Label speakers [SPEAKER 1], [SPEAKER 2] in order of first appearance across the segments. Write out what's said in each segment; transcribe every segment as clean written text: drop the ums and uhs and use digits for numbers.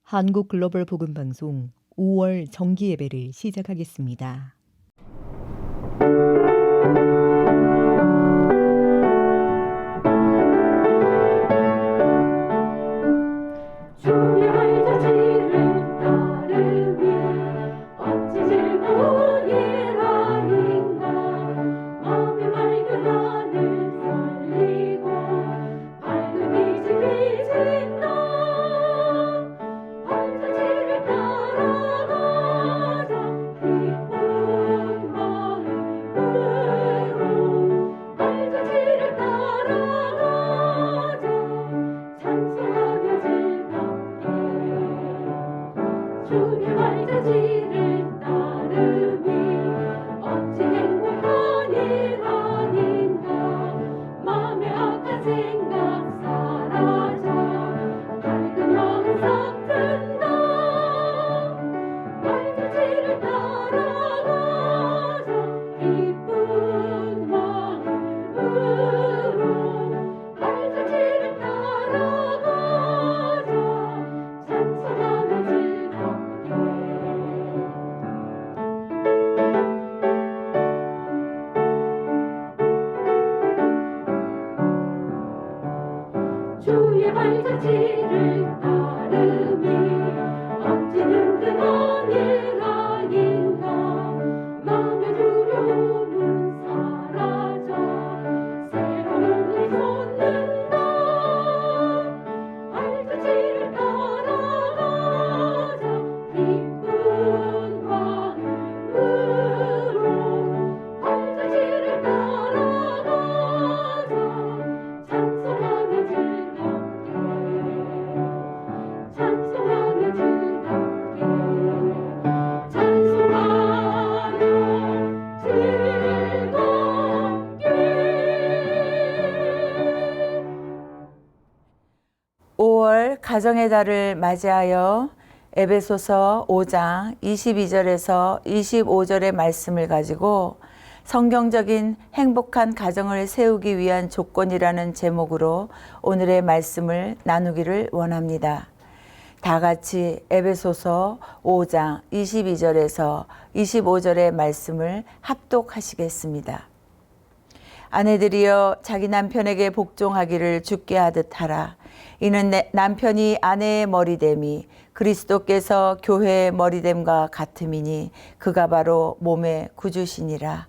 [SPEAKER 1] 한국 글로벌 복음 방송 5월 정기 예배를 시작하겠습니다.
[SPEAKER 2] 주의 발자취를 따르니 어찌 즐거운 일 아닌가. 마음의 맑은 하늘 설리고 밝은 빛이 비친다. 발자취를 따라가자 기쁜 마음으로. 발자취를 따라가자 찬송하며 즐겁게. 주의 발자취를 따르니 어찌 행복한 일 아닌가. 마음의 악한 생각 사라져 밝은 마음 싹튼다. 발자취를 따라가자 기쁜 마음으로. 발자취를 따라가자 찬송하며 즐겁게. 주의 발자취를 따르니 어찌 든든한 일 아닌가. 마음의 두려움은 사라져 새로운 을 솟는다. 발자취를 따라가자 기쁜 마음으로. 발자취를 따라가자 찬송하며 즐겁게. 찬송하며 즐겁게. 찬송하며 즐겁게.
[SPEAKER 3] 5월 가정의 달을 맞이하여 에베소서 5장 22절에서 25절의 말씀을 가지고 성경적인 행복한 가정을 세우기 위한 조건이라는 제목으로 오늘의 말씀을 나누기를 원합니다. 다 같이 에베소서 5장 22절에서 25절의 말씀을 합독하시겠습니다. 아내들이여 자기 남편에게 복종하기를 주께 하듯 하라. 이는 남편이 아내의 머리됨이 그리스도께서 교회의 머리됨과 같음이니 그가 바로 몸의 구주시니라.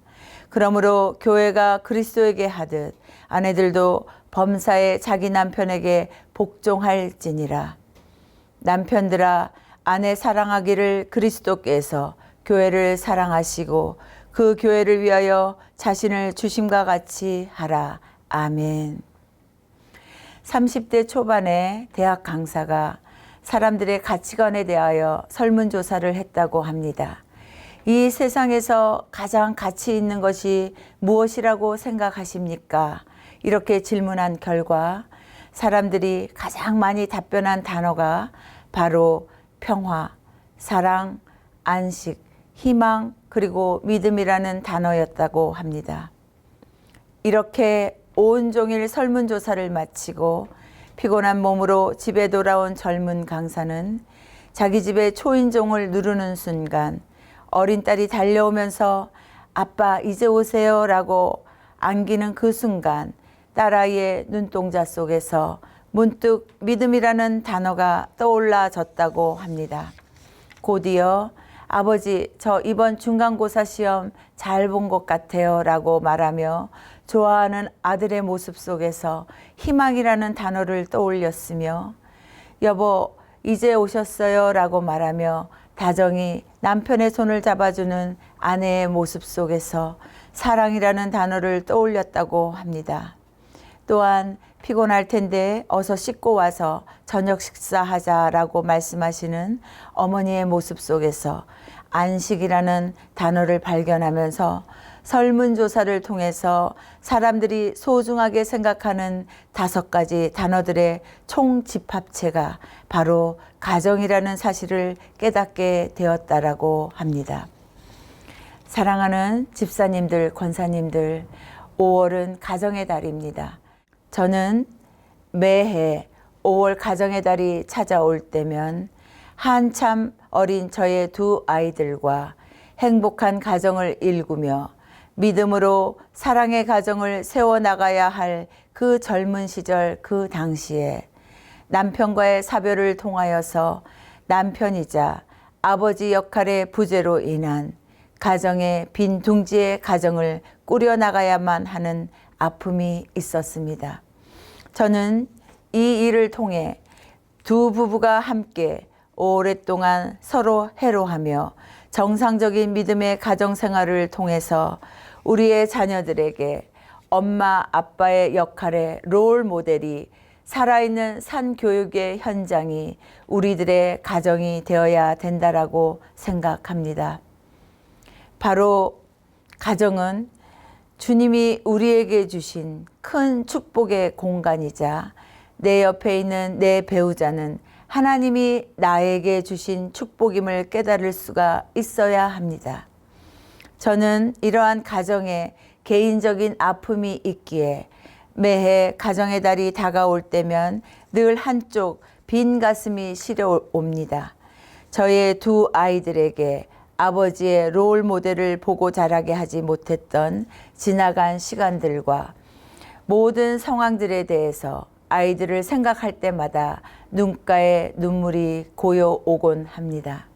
[SPEAKER 3] 그러므로 교회가 그리스도에게 하듯 아내들도 범사에 자기 남편에게 복종할지니라. 남편들아 아내 사랑하기를 그리스도께서 교회를 사랑하시고 그 교회를 위하여 자신을 주심과 같이 하라. 아멘. 30대 초반에 대학 강사가 사람들의 가치관에 대하여 설문조사를 했다고 합니다. 이 세상에서 가장 가치 있는 것이 무엇이라고 생각하십니까? 이렇게 질문한 결과 사람들이 가장 많이 답변한 단어가 바로 평화, 사랑, 안식, 희망, 그리고 믿음이라는 단어였다고 합니다. 이렇게 온종일 설문조사를 마치고 피곤한 몸으로 집에 돌아온 젊은 강사는 자기 집의 초인종을 누르는 순간 어린 딸이 달려오면서 아빠 이제 오세요 라고 안기는 그 순간 딸아이의 눈동자 속에서 문득 믿음이라는 단어가 떠올라졌다고 합니다. 곧이어 아버지 저 이번 중간고사 시험 잘 본 것 같아요 라고 말하며 좋아하는 아들의 모습 속에서 희망이라는 단어를 떠올렸으며 여보 이제 오셨어요 라고 말하며 다정히 남편의 손을 잡아주는 아내의 모습 속에서 사랑이라는 단어를 떠올렸다고 합니다. 또한 피곤할 텐데 어서 씻고 와서 저녁 식사하자라고 말씀하시는 어머니의 모습 속에서 안식이라는 단어를 발견하면서 설문조사를 통해서 사람들이 소중하게 생각하는 5가지 단어들의 총집합체가 바로 가정이라는 사실을 깨닫게 되었다라고 합니다. 사랑하는 집사님들, 권사님들, 5월은 가정의 달입니다. 저는 매해 5월 가정의 달이 찾아올 때면 한참 어린 저의 두 아이들과 행복한 가정을 일구며 믿음으로 사랑의 가정을 세워나가야 할 그 젊은 시절 그 당시에 남편과의 사별을 통하여서 남편이자 아버지 역할의 부재로 인한 가정의 빈 둥지의 가정을 꾸려나가야만 하는 아픔이 있었습니다. 저는 이 일을 통해 두 부부가 함께 오랫동안 서로 해로하며 정상적인 믿음의 가정생활을 통해서 우리의 자녀들에게 엄마, 아빠의 역할의 롤 모델이 살아있는 산교육의 현장이 우리들의 가정이 되어야 된다라고 생각합니다. 바로 가정은 주님이 우리에게 주신 큰 축복의 공간이자 내 옆에 있는 내 배우자는 하나님이 나에게 주신 축복임을 깨달을 수가 있어야 합니다. 저는 이러한 가정에 개인적인 아픔이 있기에 매해 가정의 달이 다가올 때면 늘 한쪽 빈 가슴이 시려옵니다. 저의 두 아이들에게 아버지의 롤 모델을 보고 자라게 하지 못했던 지나간 시간들과 모든 상황들에 대해서 아이들을 생각할 때마다 눈가에 눈물이 고여 오곤 합니다.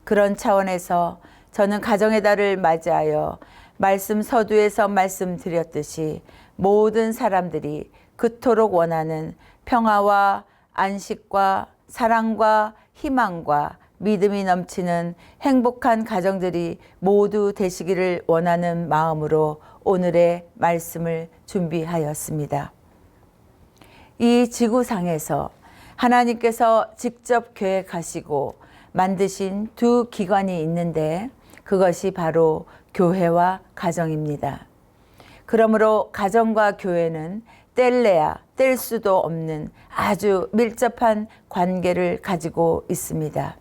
[SPEAKER 3] 그런 차원에서 저는 가정의 달을 맞이하여 말씀 서두에서 말씀드렸듯이 모든 사람들이 그토록 원하는 평화와 안식과 사랑과 희망과 믿음이 넘치는 행복한 가정들이 모두 되시기를 원하는 마음으로 오늘의 말씀을 준비하였습니다. 이 지구상에서 하나님께서 직접 계획하시고 만드신 두 기관이 있는데 그것이 바로 교회와 가정입니다. 그러므로 가정과 교회는 뗄래야 뗄 수도 없는 아주 밀접한 관계를 가지고 있습니다.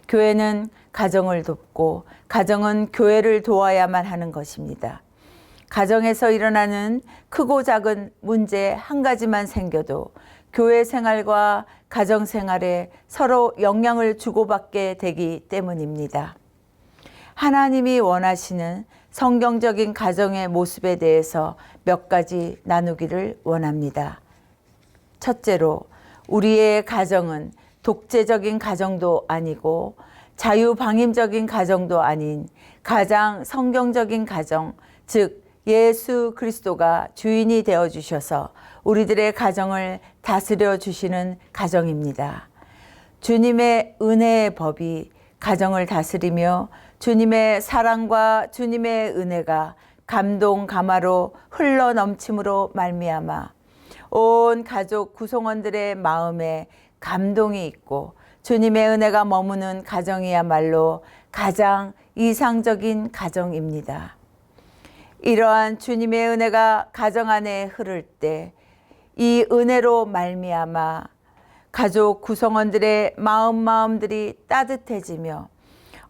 [SPEAKER 3] 교회는 가정을 돕고 가정은 교회를 도와야만 하는 것입니다. 가정에서 일어나는 크고 작은 문제 한 가지만 생겨도 교회 생활과 가정 생활에 서로 영향을 주고받게 되기 때문입니다. 하나님이 원하시는 성경적인 가정의 모습에 대해서 몇 가지 나누기를 원합니다. 첫째로, 우리의 가정은 독재적인 가정도 아니고 자유방임적인 가정도 아닌 가장 성경적인 가정, 즉 예수 그리스도가 주인이 되어주셔서 우리들의 가정을 다스려 주시는 가정입니다. 주님의 은혜의 법이 가정을 다스리며 주님의 사랑과 주님의 은혜가 감동 감화로 흘러넘침으로 말미암아 온 가족 구성원들의 마음에 감동이 있고 주님의 은혜가 머무는 가정이야말로 가장 이상적인 가정입니다. 이러한 주님의 은혜가 가정 안에 흐를 때 이 은혜로 말미암아 가족 구성원들의 마음들이 따뜻해지며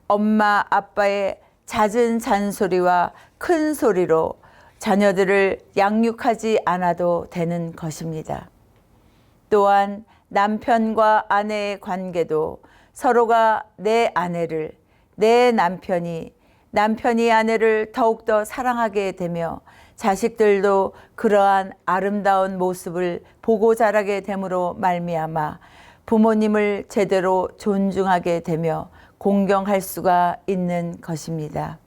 [SPEAKER 3] 엄마 아빠의 잦은 잔소리와 큰 소리로 자녀들을 양육하지 않아도 되는 것입니다. 또한 남편과 아내의 관계도 서로가 내 아내를, 내 남편이 아내를 더욱더 사랑하게 되며 자식들도 그러한 아름다운 모습을 보고 자라게 됨으로 말미암아 부모님을 제대로 존중하게 되며 공경할 수가 있는 것입니다.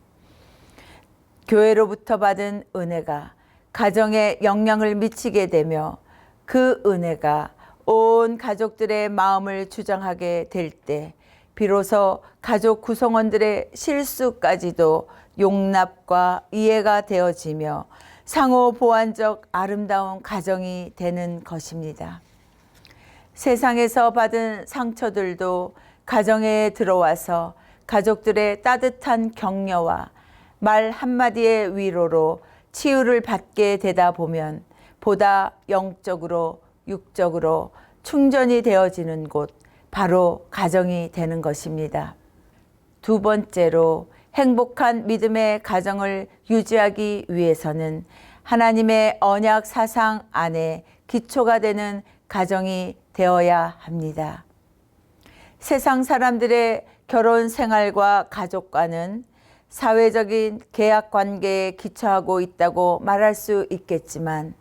[SPEAKER 3] 교회로부터 받은 은혜가 가정에 영향을 미치게 되며 그 은혜가 온 가족들의 마음을 주장하게 될 때 비로소 가족 구성원들의 실수까지도 용납과 이해가 되어지며 상호 보완적 아름다운 가정이 되는 것입니다. 세상에서 받은 상처들도 가정에 들어와서 가족들의 따뜻한 격려와 말 한마디의 위로로 치유를 받게 되다 보면 보다 영적으로 육적으로 충전이 되어지는 곳 바로 가정이 되는 것입니다. 두 번째로 행복한 믿음의 가정을 유지하기 위해서는 하나님의 언약 사상 안에 기초가 되는 가정이 되어야 합니다. 세상 사람들의 결혼 생활과 가족과는 사회적인 계약 관계에 기초하고 있다고 말할 수 있겠지만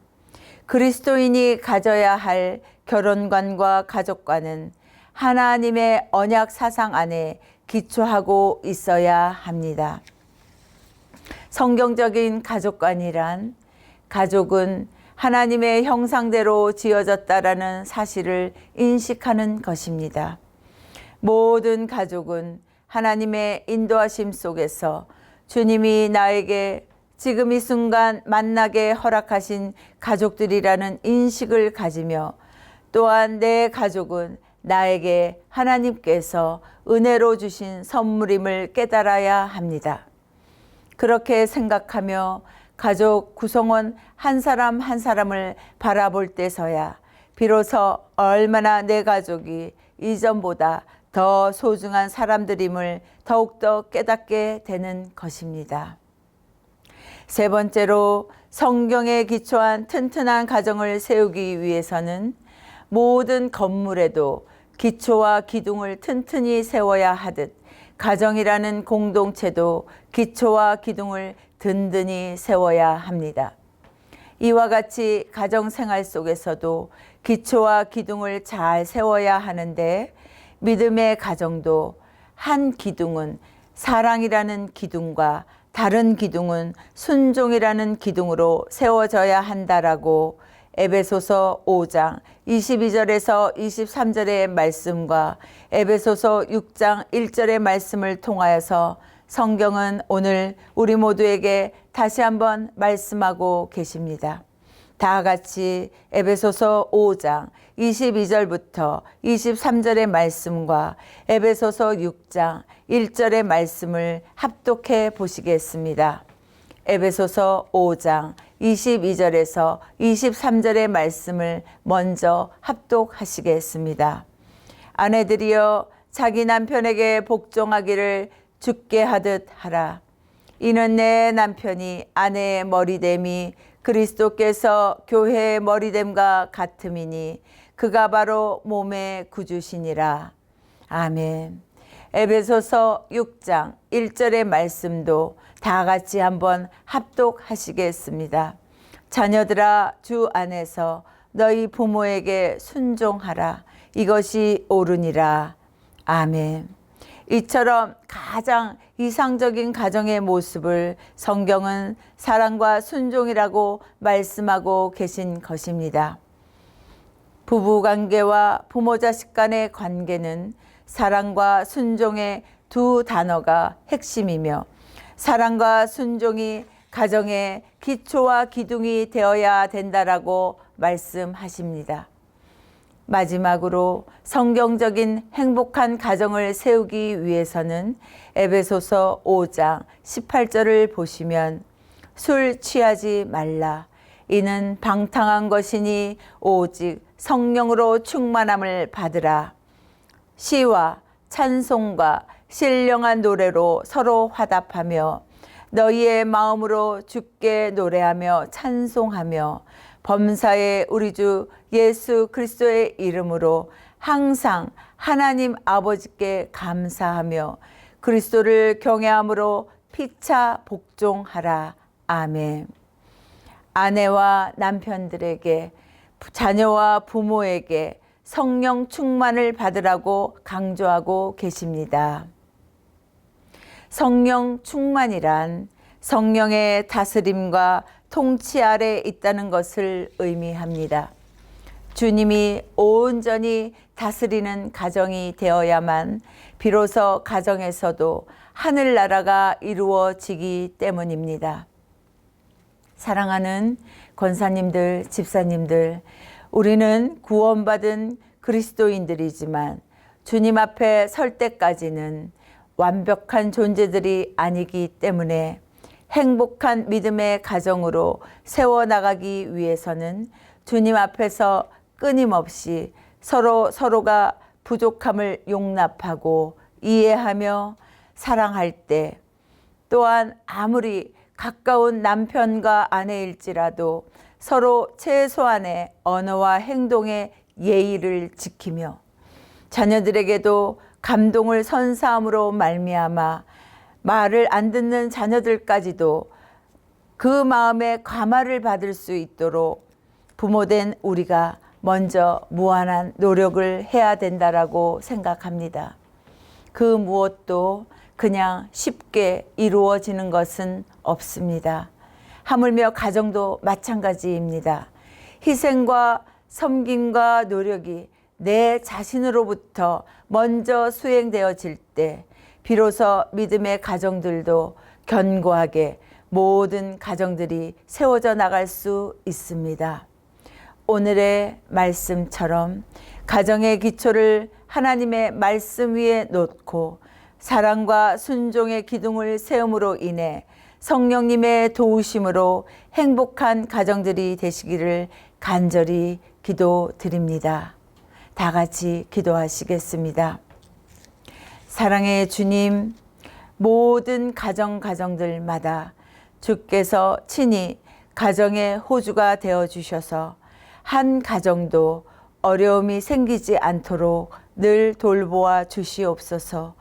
[SPEAKER 3] 그리스도인이 가져야 할 결혼관과 가족관은 하나님의 언약 사상 안에 기초하고 있어야 합니다. 성경적인 가족관이란 가족은 하나님의 형상대로 지어졌다라는 사실을 인식하는 것입니다. 모든 가족은 하나님의 인도하심 속에서 주님이 나에게 지금 이 순간 만나게 허락하신 가족들이라는 인식을 가지며 또한 내 가족은 나에게 하나님께서 은혜로 주신 선물임을 깨달아야 합니다. 그렇게 생각하며 가족 구성원 한 사람 한 사람을 바라볼 때서야 비로소 얼마나 내 가족이 이전보다 더 소중한 사람들임을 더욱더 깨닫게 되는 것입니다. 세 번째로 성경에 기초한 튼튼한 가정을 세우기 위해서는 모든 건물에도 기초와 기둥을 튼튼히 세워야 하듯 가정이라는 공동체도 기초와 기둥을 든든히 세워야 합니다. 이와 같이 가정생활 속에서도 기초와 기둥을 잘 세워야 하는데 믿음의 가정도 한 기둥은 사랑이라는 기둥과 다른 기둥은 순종이라는 기둥으로 세워져야 한다라고 에베소서 5장 22절에서 23절의 말씀과 에베소서 6장 1절의 말씀을 통하여서 성경은 오늘 우리 모두에게 다시 한번 말씀하고 계십니다. 다 같이 에베소서 5장 22절부터 23절의 말씀과 에베소서 6장 1절의 말씀을 합독해 보시겠습니다. 에베소서 5장 22절에서 23절의 말씀을 먼저 합독하시겠습니다. 아내들이여 자기 남편에게 복종하기를 주께 하듯 하라. 이는 내 남편이 아내의 머리됨이 그리스도께서 교회의 머리됨과 같음이니 그가 바로 몸의 구주시니라. 아멘. 에베소서 6장 1절의 말씀도 다 같이 한번 합독하시겠습니다. 자녀들아 주 안에서 너희 부모에게 순종하라. 이것이 옳으니라. 아멘. 이처럼 가장 이상적인 가정의 모습을 성경은 사랑과 순종이라고 말씀하고 계신 것입니다. 부부관계와 부모자식 간의 관계는 사랑과 순종의 두 단어가 핵심이며 사랑과 순종이 가정의 기초와 기둥이 되어야 된다라고 말씀하십니다. 마지막으로 성경적인 행복한 가정을 세우기 위해서는 에베소서 5장 18절을 보시면 술 취하지 말라. 이는 방탕한 것이니 오직 성령으로 충만함을 받으라. 시와 찬송과 신령한 노래로 서로 화답하며 너희의 마음으로 주께 노래하며 찬송하며 범사의 우리 주 예수 그리스도의 이름으로 항상 하나님 아버지께 감사하며 그리스도를 경외함으로 피차 복종하라. 아멘. 아내와 남편들에게 자녀와 부모에게 성령 충만을 받으라고 강조하고 계십니다. 성령 충만이란 성령의 다스림과 통치 아래 있다는 것을 의미합니다. 주님이 온전히 다스리는 가정이 되어야만 비로소 가정에서도 하늘나라가 이루어지기 때문입니다. 사랑하는 권사님들, 집사님들, 우리는 구원받은 그리스도인들이지만 주님 앞에 설 때까지는 완벽한 존재들이 아니기 때문에 행복한 믿음의 가정으로 세워나가기 위해서는 주님 앞에서 끊임없이 서로가 부족함을 용납하고 이해하며 사랑할 때 또한 아무리 가까운 남편과 아내일지라도 서로 최소한의 언어와 행동의 예의를 지키며 자녀들에게도 감동을 선사함으로 말미암아 말을 안 듣는 자녀들까지도 그 마음에 감화를 받을 수 있도록 부모된 우리가 먼저 무한한 노력을 해야 된다라고 생각합니다. 그 무엇도 그냥 쉽게 이루어지는 것은 없습니다. 하물며 가정도 마찬가지입니다. 희생과 섬김과 노력이 내 자신으로부터 먼저 수행되어질 때 비로소 믿음의 가정들도 견고하게 모든 가정들이 세워져 나갈 수 있습니다. 오늘의 말씀처럼 가정의 기초를 하나님의 말씀 위에 놓고 사랑과 순종의 기둥을 세움으로 인해 성령님의 도우심으로 행복한 가정들이 되시기를 간절히 기도드립니다. 다 같이 기도하시겠습니다. 사랑의 주님, 모든 가정들마다 주께서 친히 가정의 호주가 되어 주셔서 한 가정도 어려움이 생기지 않도록 늘 돌보아 주시옵소서.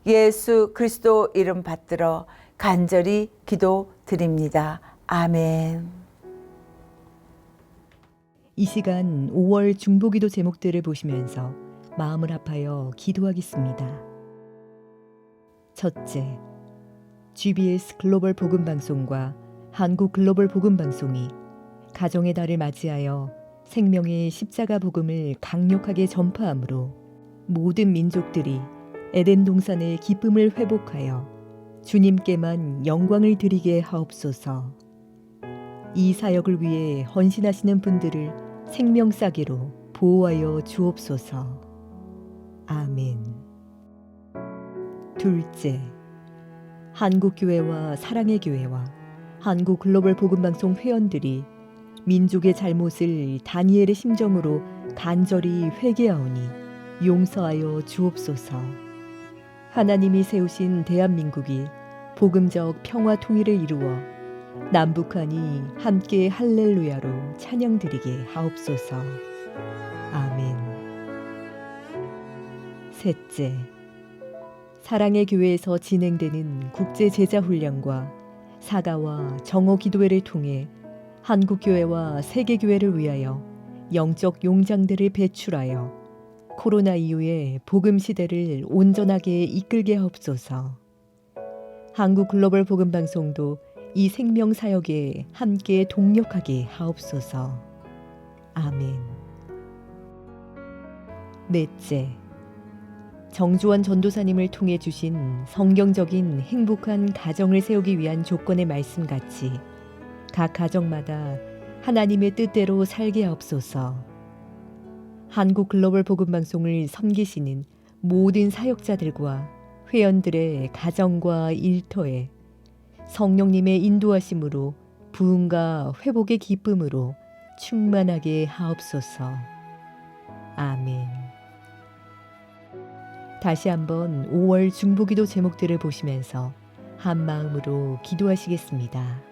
[SPEAKER 3] 예수 그리스도 이름 받들어 간절히 기도드립니다. 아멘.
[SPEAKER 1] 이 시간 5월 중보기도 제목들을 보시면서 마음을 합하여 기도하겠습니다. 첫째, GBS 글로벌 복음방송과 한국 글로벌 복음방송이 가정의 달을 맞이하여 생명의 십자가 복음을 강력하게 전파함으로 모든 민족들이 에덴 동산의 기쁨을 회복하여 주님께만 영광을 드리게 하옵소서. 이 사역을 위해 헌신하시는 분들을 생명싸개로 보호하여 주옵소서. 아멘. 둘째, 한국교회와 사랑의 교회와 한국 글로벌 복음방송 회원들이 민족의 잘못을 다니엘의 심정으로 간절히 회개하오니 용서하여 주옵소서. 하나님이 세우신 대한민국이 복음적 평화 통일을 이루어 남북한이 함께 할렐루야로 찬양드리게 하옵소서. 아멘. 셋째, 사랑의 교회에서 진행되는 국제 제자 훈련과 사가와 정오 기도회를 통해 한국교회와 세계교회를 위하여 영적 용장들을 배출하여 코로나 이후의 복음 시대를 온전하게 이끌게 하옵소서. 한국 글로벌 복음 방송도 이 생명 사역에 함께 동력하게 하옵소서. 아멘. 넷째, 정주원 전도사님을 통해 주신 성경적인 행복한 가정을 세우기 위한 조건의 말씀같이 각 가정마다 하나님의 뜻대로 살게 하옵소서. 한국 글로벌 복음방송을 섬기시는 모든 사역자들과 회원들의 가정과 일터에 성령님의 인도하심으로 부흥과 회복의 기쁨으로 충만하게 하옵소서. 아멘. 다시 한번 5월 중보기도 제목들을 보시면서 한 마음으로 기도하시겠습니다.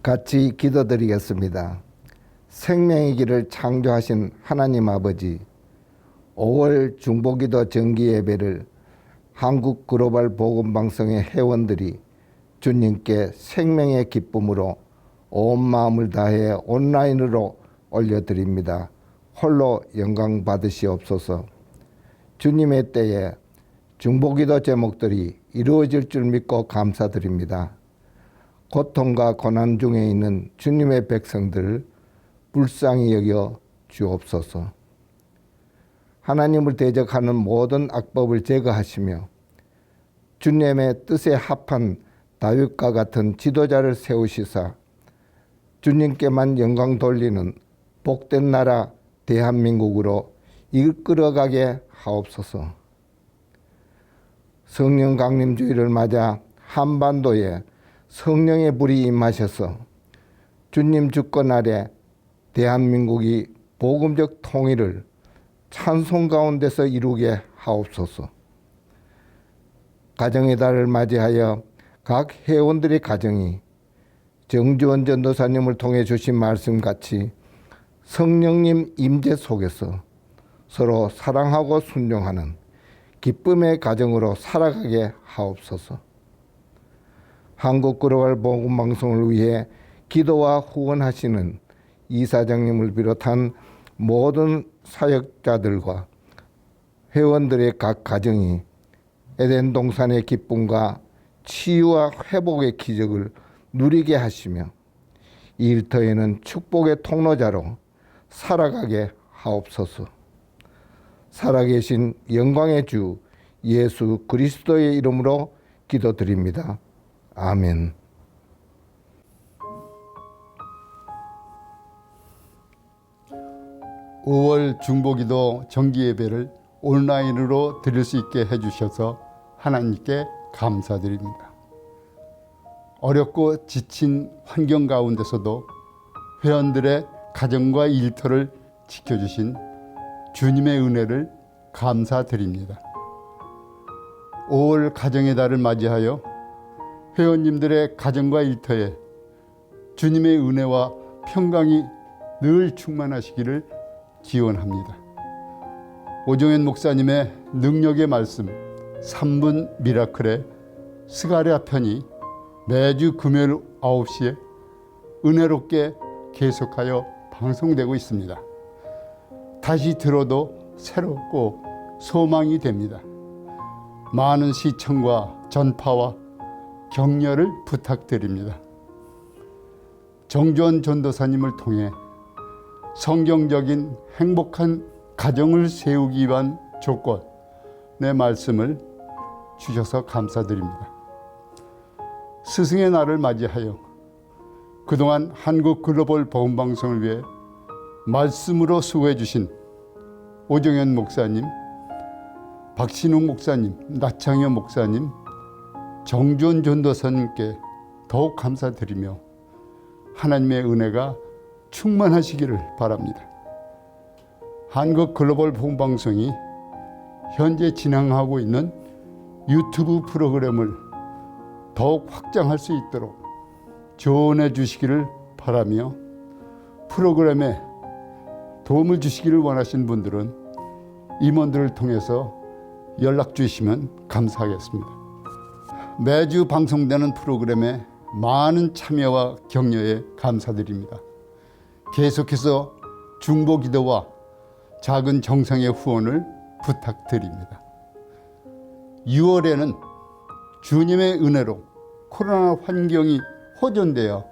[SPEAKER 4] 같이 기도드리겠습니다. 생명의 길을 창조하신 하나님 아버지, 5월 중보기도 정기예배를 한국 글로벌 복음방송의 회원들이 주님께 생명의 기쁨으로 온 마음을 다해 온라인으로 올려드립니다. 홀로 영광 받으시옵소서. 주님의 때에 중보기도 제목들이 이루어질 줄 믿고 감사드립니다. 고통과 고난 중에 있는 주님의 백성들 불쌍히 여겨 주옵소서. 하나님을 대적하는 모든 악법을 제거하시며 주님의 뜻에 합한 다윗과 같은 지도자를 세우시사 주님께만 영광 돌리는 복된 나라 대한민국으로 이끌어가게 하옵소서. 성령 강림주의를 맞아 한반도에 성령의 불이 임하셔서 주님 주권 아래 대한민국이 복음적 통일을 찬송 가운데서 이루게 하옵소서. 가정의 달을 맞이하여 각 회원들의 가정이 정주원 전도사님을 통해 주신 말씀같이 성령님 임재 속에서 서로 사랑하고 순종하는 기쁨의 가정으로 살아가게 하옵소서. 한국 글로벌 복음방송을 위해 기도와 후원하시는 이사장님을 비롯한 모든 사역자들과 회원들의 각 가정이 에덴 동산의 기쁨과 치유와 회복의 기적을 누리게 하시며 이 일터에는 축복의 통로자로 살아가게 하옵소서. 살아계신 영광의 주 예수 그리스도의 이름으로 기도드립니다. 아멘.
[SPEAKER 5] 5월 중보기도 정기예배를 온라인으로 드릴 수 있게 해주셔서 하나님께 감사드립니다. 어렵고 지친 환경 가운데서도 회원들의 가정과 일터를 지켜주신 주님의 은혜를 감사드립니다. 5월 가정의 달을 맞이하여 회원님들의 가정과 일터에 주님의 은혜와 평강이 늘 충만하시기를 기원합니다. 오정현 목사님의 능력의 말씀 3분 미라클의 스가랴 편이 매주 금요일 9시에 은혜롭게 계속하여 방송되고 있습니다. 다시 들어도 새롭고 소망이 됩니다. 많은 시청과 전파와 격려를 부탁드립니다. 정주원 전도사님을 통해 성경적인 행복한 가정을 세우기 위한 조건의 말씀을 주셔서 감사드립니다. 스승의 날을 맞이하여 그동안 한국 글로벌 복음방송을 위해 말씀으로 수고해 주신 오정현 목사님, 박신웅 목사님, 나창현 목사님, 정주원 전도사님께 더욱 감사드리며 하나님의 은혜가 충만하시기를 바랍니다. 한국 글로벌 복음방송이 현재 진행하고 있는 유튜브 프로그램을 더욱 확장할 수 있도록 조언해 주시기를 바라며 프로그램에 도움을 주시기를 원하시는 분들은 임원들을 통해서 연락 주시면 감사하겠습니다. 매주 방송되는 프로그램에 많은 참여와 격려에 감사드립니다. 계속해서 중보기도와 작은 정성의 후원을 부탁드립니다. 6월에는 주님의 은혜로 코로나 환경이 호전되어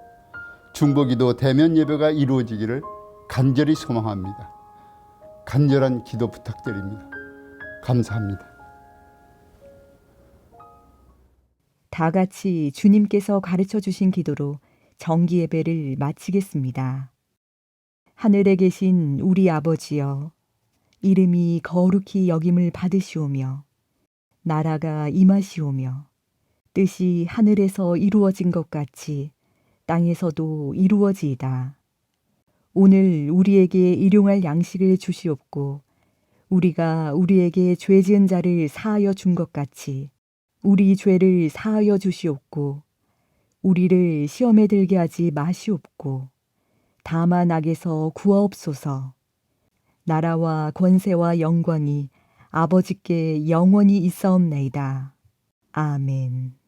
[SPEAKER 5] 중보기도 대면 예배가 이루어지기를 간절히 소망합니다. 간절한 기도 부탁드립니다. 감사합니다.
[SPEAKER 1] 다 같이 주님께서 가르쳐 주신 기도로 정기 예배를 마치겠습니다. 하늘에 계신 우리 아버지여, 이름이 거룩히 여김을 받으시오며 나라가 임하시오며 뜻이 하늘에서 이루어진 것 같이 땅에서도 이루어지이다. 오늘 우리에게 일용할 양식을 주시옵고 우리가 우리에게 죄 지은 자를 사하여 준 것 같이 우리 죄를 사하여 주시옵고 우리를 시험에 들게 하지 마시옵고 다만 악에서 구하옵소서. 나라와 권세와 영광이 아버지께 영원히 있사옵나이다. 아멘.